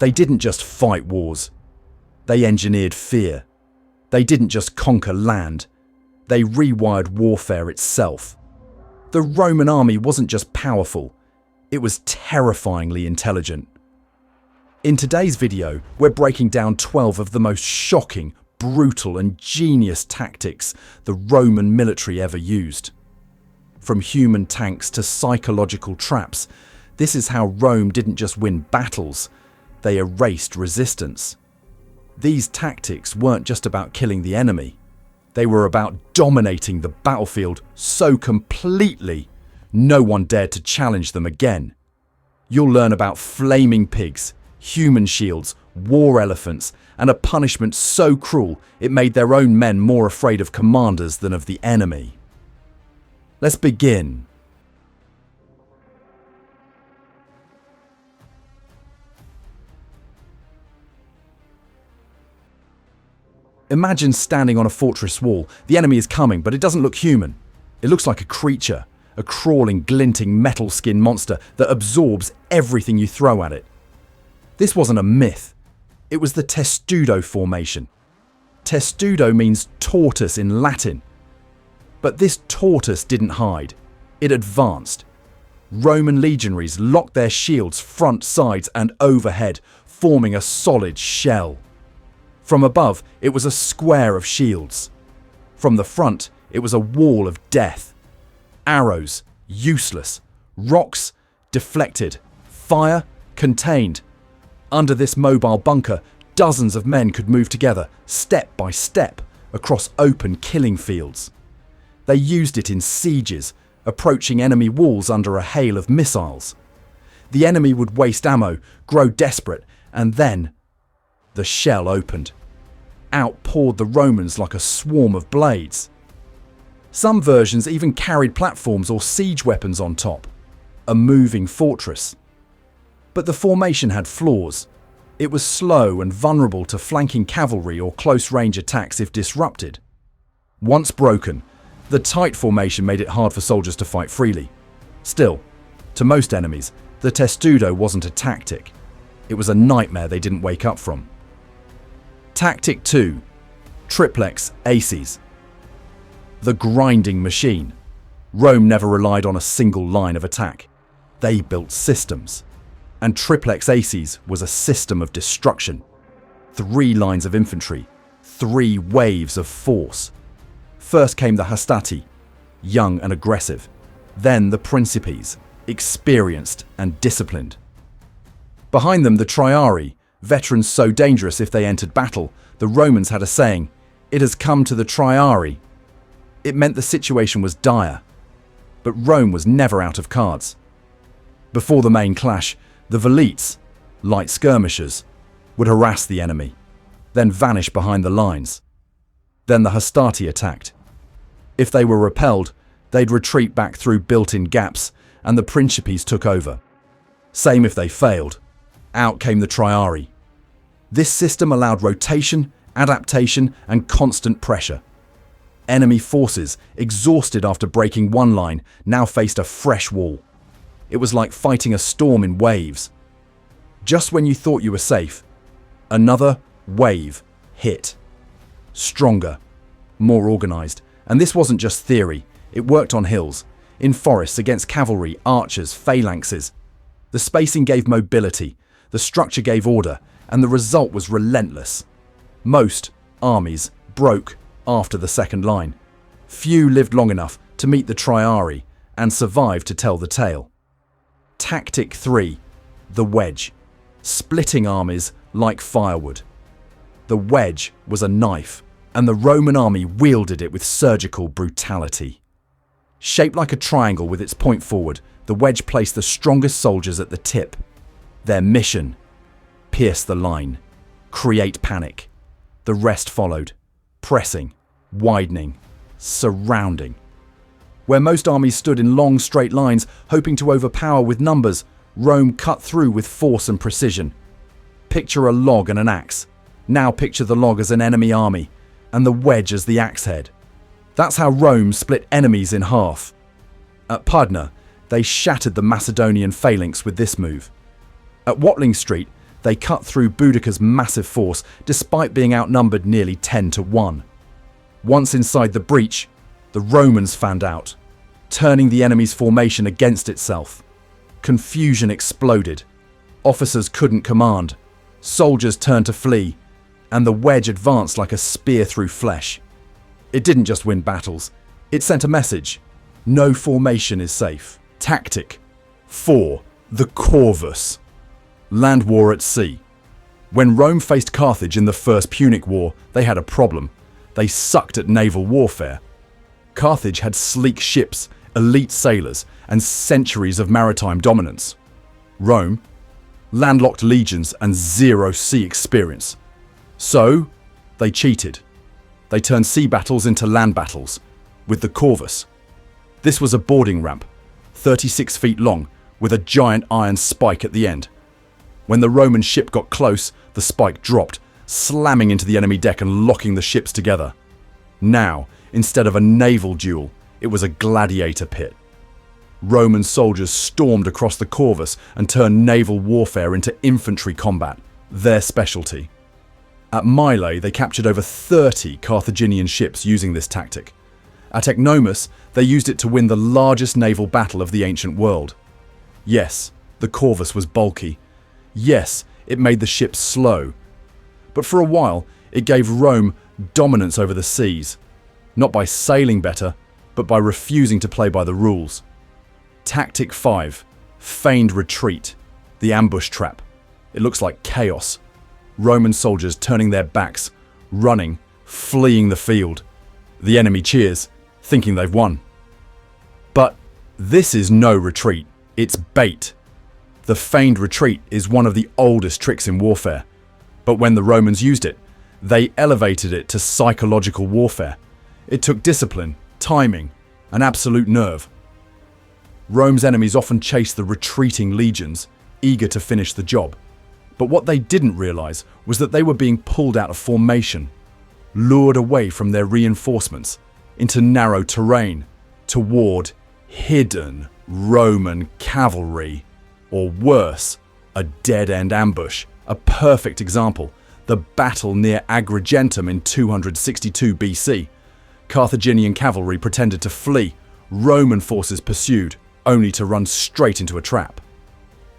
They didn't just fight wars. They engineered fear. They didn't just conquer land. They rewired warfare itself. The Roman army wasn't just powerful, it was terrifyingly intelligent. In today's video, we're breaking down 12 of the most shocking, brutal and genius tactics the Roman military ever used. From human tanks to psychological traps, this is how Rome didn't just win battles, they erased resistance. These tactics weren't just about killing the enemy. They were about dominating the battlefield so completely, no one dared to challenge them again. You'll learn about flaming pigs, human shields, war elephants, and a punishment so cruel it made their own men more afraid of commanders than of the enemy. Let's begin. Imagine standing on a fortress wall. The enemy is coming, but it doesn't look human. It looks like a creature, a crawling, glinting metal skin monster that absorbs everything you throw at it. This wasn't a myth. It was the Testudo formation. Testudo means tortoise in Latin. But this tortoise didn't hide. It advanced. Roman legionaries locked their shields front, sides, and overhead, forming a solid shell. From above, it was a square of shields. From the front, it was a wall of death. Arrows, useless. Rocks, deflected. Fire, contained. Under this mobile bunker, dozens of men could move together, step by step, across open killing fields. They used it in sieges, approaching enemy walls under a hail of missiles. The enemy would waste ammo, grow desperate, and then the shell opened. Out poured the Romans like a swarm of blades. Some versions even carried platforms or siege weapons on top. A moving fortress. But the formation had flaws. It was slow and vulnerable to flanking cavalry or close-range attacks if disrupted. Once broken, the tight formation made it hard for soldiers to fight freely. Still, to most enemies, the Testudo wasn't a tactic. It was a nightmare they didn't wake up from. Tactic 2. Triplex acies. The grinding machine. Rome never relied on a single line of attack. They built systems. And Triplex acies was a system of destruction. 3 lines of infantry, 3 waves of force. First came the hastati, young and aggressive. Then the principes, experienced and disciplined. Behind them the triarii, veterans so dangerous if they entered battle, the Romans had a saying, "It has come to the triarii." It meant the situation was dire. But Rome was never out of cards. Before the main clash, the velites, light skirmishers, would harass the enemy, then vanish behind the lines. Then the hastati attacked. If they were repelled, they'd retreat back through built-in gaps, and the principes took over. Same if they failed. Out came the triarii. This system allowed rotation, adaptation, and constant pressure. Enemy forces, exhausted after breaking one line, now faced a fresh wall. It was like fighting a storm in waves. Just when you thought you were safe, another wave hit. Stronger, more organized. And this wasn't just theory. It worked on hills, in forests against cavalry, archers, phalanxes. The spacing gave mobility, the structure gave order, and the result was relentless. Most armies broke after the second line. Few lived long enough to meet the triarii and survive to tell the tale. Tactic 3. The wedge. Splitting armies like firewood. The wedge was a knife, and the Roman army wielded it with surgical brutality. Shaped like a triangle with its point forward, the wedge placed the strongest soldiers at the tip. Their mission: pierce the line, create panic. The rest followed, pressing, widening, surrounding. Where most armies stood in long straight lines, hoping to overpower with numbers, Rome cut through with force and precision. Picture a log and an axe. Now picture the log as an enemy army, and the wedge as the axe head. That's how Rome split enemies in half. At Pydna, they shattered the Macedonian phalanx with this move. At Watling Street, They cut through Boudicca's massive force despite being outnumbered nearly 10-1. Once inside the breach, the Romans fanned out, turning the enemy's formation against itself. Confusion exploded. Officers couldn't command. Soldiers turned to flee, and the wedge advanced like a spear through flesh. It didn't just win battles, it sent a message. No formation is safe. Tactic 4. The corvus. Land war at sea. When Rome faced Carthage in the First Punic War, they had a problem. They sucked at naval warfare. Carthage had sleek ships, elite sailors, and centuries of maritime dominance. Rome, landlocked legions and zero sea experience. So, they cheated. They turned sea battles into land battles, with the corvus. This was a boarding ramp, 36 feet long, with a giant iron spike at the end. When the Roman ship got close, the spike dropped, slamming into the enemy deck and locking the ships together. Now, instead of a naval duel, it was a gladiator pit. Roman soldiers stormed across the corvus and turned naval warfare into infantry combat, their specialty. At Mylae, they captured over 30 Carthaginian ships using this tactic. At Ecnomus, they used it to win the largest naval battle of the ancient world. Yes, the corvus was bulky. Yes, it made the ships slow. But for a while, it gave Rome dominance over the seas, not by sailing better, but by refusing to play by the rules. Tactic 5. Feigned retreat. The ambush trap. It looks like chaos. Roman soldiers turning their backs, running, fleeing the field. The enemy cheers, thinking they've won. But this is no retreat, it's bait. The feigned retreat is one of the oldest tricks in warfare. But when the Romans used it, they elevated it to psychological warfare. It took discipline, timing, and absolute nerve. Rome's enemies often chased the retreating legions, eager to finish the job. But what they didn't realize was that they were being pulled out of formation, lured away from their reinforcements, into narrow terrain, toward hidden Roman cavalry. Or worse, a dead-end ambush. A perfect example, the battle near Agrigentum in 262 BC. Carthaginian cavalry pretended to flee, Roman forces pursued, only to run straight into a trap.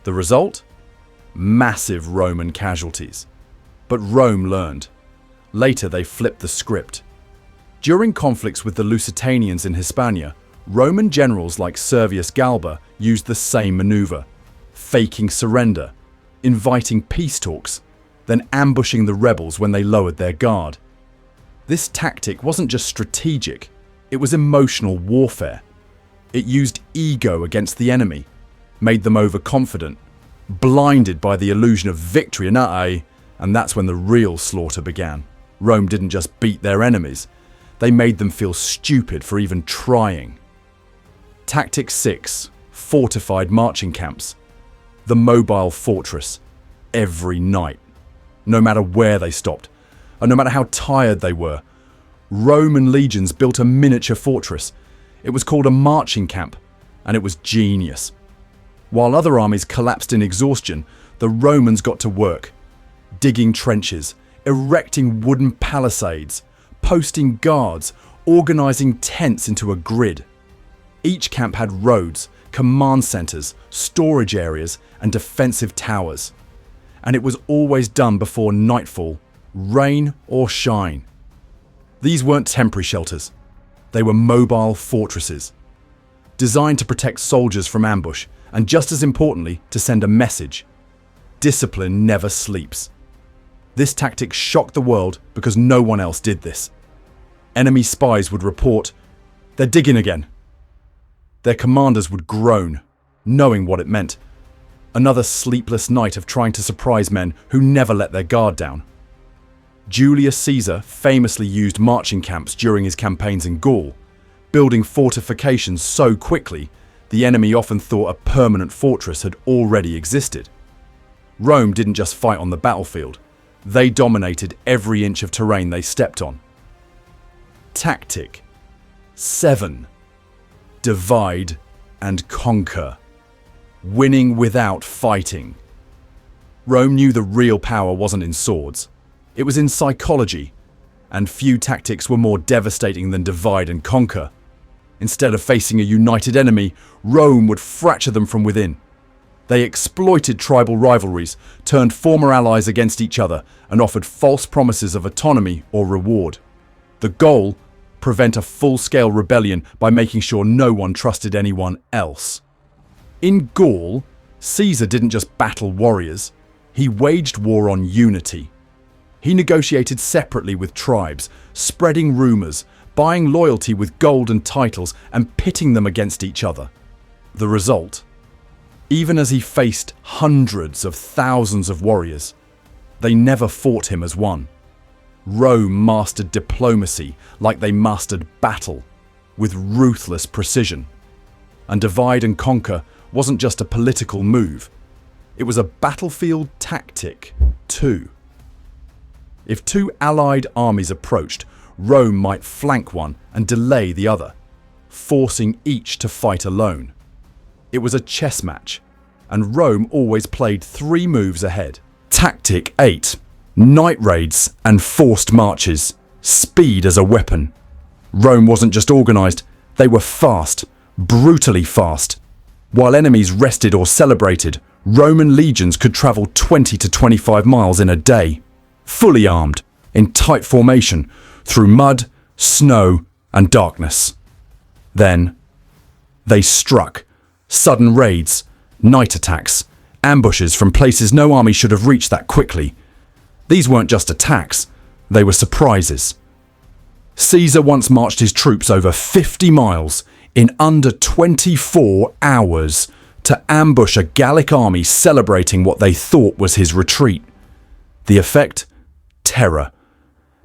The result? Massive Roman casualties. But Rome learned. Later they flipped the script. During conflicts with the Lusitanians in Hispania, Roman generals like Servius Galba used the same maneuver, faking surrender, inviting peace talks, then ambushing the rebels when they lowered their guard. This tactic wasn't just strategic, it was emotional warfare. It used ego against the enemy, made them overconfident, blinded by the illusion of victory, and that's when the real slaughter began. Rome didn't just beat their enemies, they made them feel stupid for even trying. Tactic 6. Fortified marching camps. The mobile fortress, every night. No matter where they stopped, and no matter how tired they were, Roman legions built a miniature fortress. It was called a marching camp, and it was genius. While other armies collapsed in exhaustion, the Romans got to work, digging trenches, erecting wooden palisades, posting guards, organizing tents into a grid. Each camp had roads, command centers, storage areas, and defensive towers. And it was always done before nightfall, rain or shine. These weren't temporary shelters. They were mobile fortresses, designed to protect soldiers from ambush, and just as importantly, to send a message. Discipline never sleeps. This tactic shocked the world because no one else did this. Enemy spies would report, "They're digging again." Their commanders would groan, knowing what it meant. Another sleepless night of trying to surprise men who never let their guard down. Julius Caesar famously used marching camps during his campaigns in Gaul, building fortifications so quickly the enemy often thought a permanent fortress had already existed. Rome didn't just fight on the battlefield, they dominated every inch of terrain they stepped on. Tactic 7. Divide and conquer. Winning without fighting. Rome knew the real power wasn't in swords. It was in psychology, and few tactics were more devastating than divide and conquer. Instead of facing a united enemy, Rome would fracture them from within. They exploited tribal rivalries, turned former allies against each other, and offered false promises of autonomy or reward. The goal? Prevent a full-scale rebellion by making sure no one trusted anyone else. In Gaul, Caesar didn't just battle warriors, he waged war on unity. He negotiated separately with tribes, spreading rumours, buying loyalty with gold and titles, and pitting them against each other. The result? Even as he faced hundreds of thousands of warriors, they never fought him as one. Rome mastered diplomacy like they mastered battle, with ruthless precision. And divide and conquer wasn't just a political move, it was a battlefield tactic too. If two allied armies approached, Rome might flank one and delay the other, forcing each to fight alone. It was a chess match, and Rome always played 3 moves ahead. Tactic 8. Night raids and forced marches. Speed as a weapon. Rome wasn't just organised, they were fast, brutally fast. While enemies rested or celebrated, Roman legions could travel 20 to 25 miles in a day, fully armed, in tight formation, through mud, snow, and darkness. Then, they struck. Sudden raids, night attacks, ambushes from places no army should have reached that quickly. These weren't just attacks, they were surprises. Caesar once marched his troops over 50 miles in under 24 hours to ambush a Gallic army celebrating what they thought was his retreat. The effect? Terror.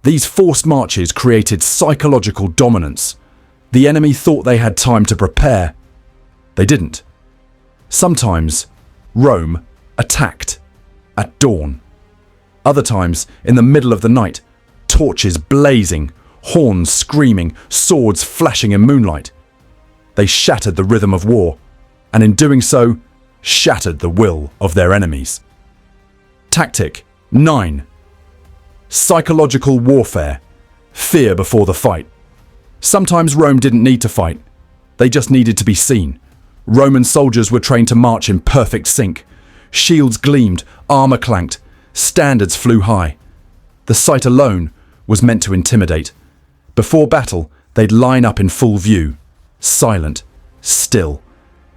These forced marches created psychological dominance. The enemy thought they had time to prepare. They didn't. Sometimes, Rome attacked at dawn. Other times, in the middle of the night, torches blazing, horns screaming, swords flashing in moonlight. They shattered the rhythm of war, and in doing so, shattered the will of their enemies. Tactic 9. Psychological warfare. Fear before the fight. Sometimes Rome didn't need to fight. They just needed to be seen. Roman soldiers were trained to march in perfect sync. Shields gleamed, armour clanked, standards flew high. The sight alone was meant to intimidate. Before battle, they'd line up in full view, silent, still,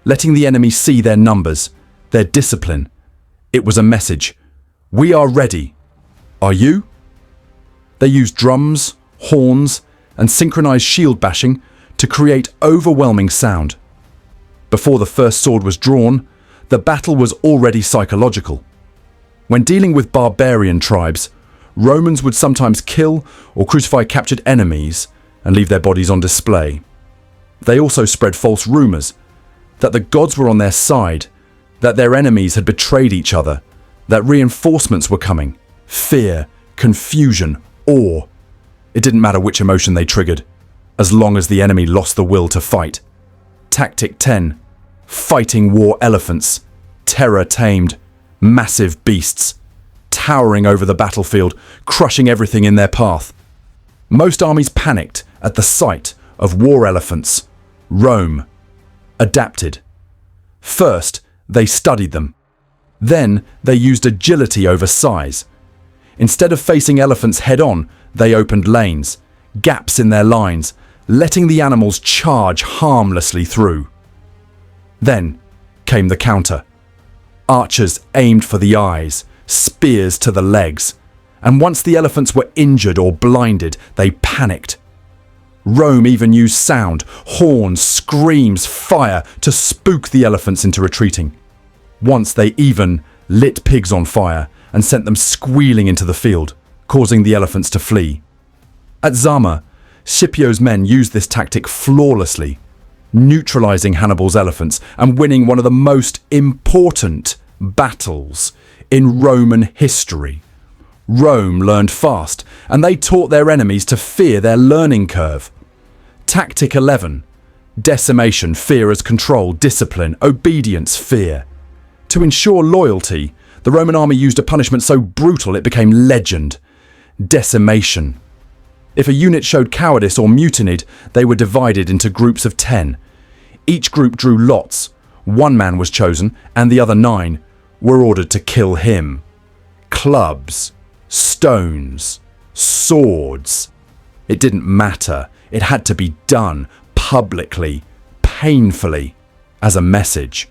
letting the enemy see their numbers, their discipline. It was a message. We are ready. Are you? They used drums, horns, and synchronized shield bashing to create overwhelming sound. Before the first sword was drawn, the battle was already psychological. When dealing with barbarian tribes, Romans would sometimes kill or crucify captured enemies and leave their bodies on display. They also spread false rumors that the gods were on their side, that their enemies had betrayed each other, that reinforcements were coming. Fear, confusion, awe. It didn't matter which emotion they triggered, as long as the enemy lost the will to fight. Tactic 10. Fighting war elephants. Terror tamed. Massive beasts. Towering over the battlefield, crushing everything in their path. Most armies panicked at the sight of war elephants. Rome adapted. First, they studied them. Then, they used agility over size. Instead of facing elephants head-on, they opened lanes, gaps in their lines, letting the animals charge harmlessly through. Then came the counter. Archers aimed for the eyes, spears to the legs, and once the elephants were injured or blinded, they panicked. Rome even used sound, horns, screams, fire to spook the elephants into retreating. Once they even lit pigs on fire and sent them squealing into the field, causing the elephants to flee. At Zama, Scipio's men used this tactic flawlessly, neutralizing Hannibal's elephants and winning one of the most important battles in Roman history. Rome learned fast, and they taught their enemies to fear their learning curve. Tactic 11. Decimation, fear as control, discipline, obedience, fear. To ensure loyalty, The Roman army used a punishment so brutal it became legend: decimation. If a unit showed cowardice or mutinied, they were divided into groups of 10. Each group drew lots. One man was chosen, and the other 9 were ordered to kill him. Clubs, stones, swords. It didn't matter. It had to be done publicly, painfully, as a message.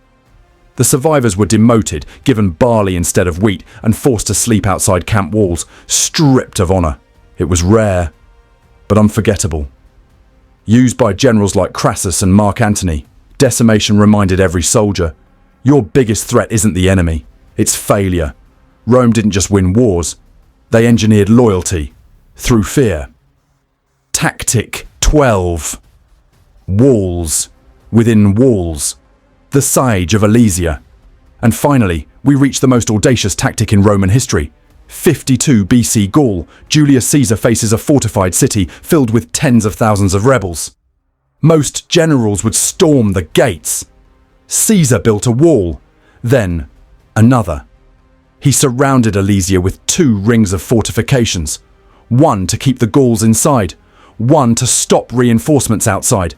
The survivors were demoted, given barley instead of wheat, and forced to sleep outside camp walls, stripped of honour. It was rare, but unforgettable. Used by generals like Crassus and Mark Antony, decimation reminded every soldier, your biggest threat isn't the enemy, it's failure. Rome didn't just win wars, they engineered loyalty through fear. Tactic 12. Walls within walls. The siege of Alesia. And finally, we reach the most audacious tactic in Roman history. 52 BC Gaul, Julius Caesar faces a fortified city filled with tens of thousands of rebels. Most generals would storm the gates. Caesar built a wall, then another. He surrounded Alesia with 2 rings of fortifications, one to keep the Gauls inside, one to stop reinforcements outside.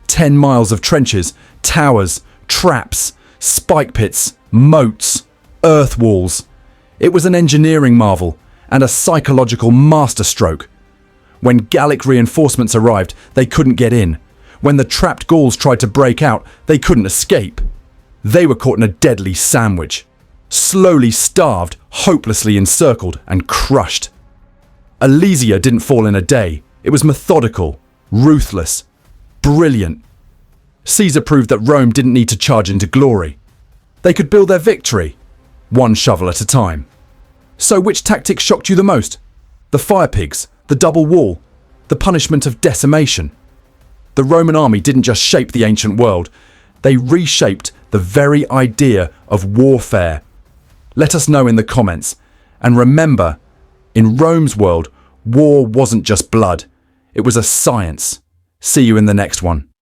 10 miles of trenches, towers, traps, spike pits, moats, earth walls. It was an engineering marvel and a psychological masterstroke. When Gallic reinforcements arrived, they couldn't get in. When the trapped Gauls tried to break out, they couldn't escape. They were caught in a deadly sandwich, slowly starved, hopelessly encircled and crushed. Alesia didn't fall in a day. It was methodical, ruthless, brilliant. Caesar proved that Rome didn't need to charge into glory. They could build their victory, one shovel at a time. So which tactic shocked you the most? The fire pigs, the double wall, the punishment of decimation? The Roman army didn't just shape the ancient world, they reshaped the very idea of warfare. Let us know in the comments. And remember, in Rome's world, war wasn't just blood, it was a science. See you in the next one.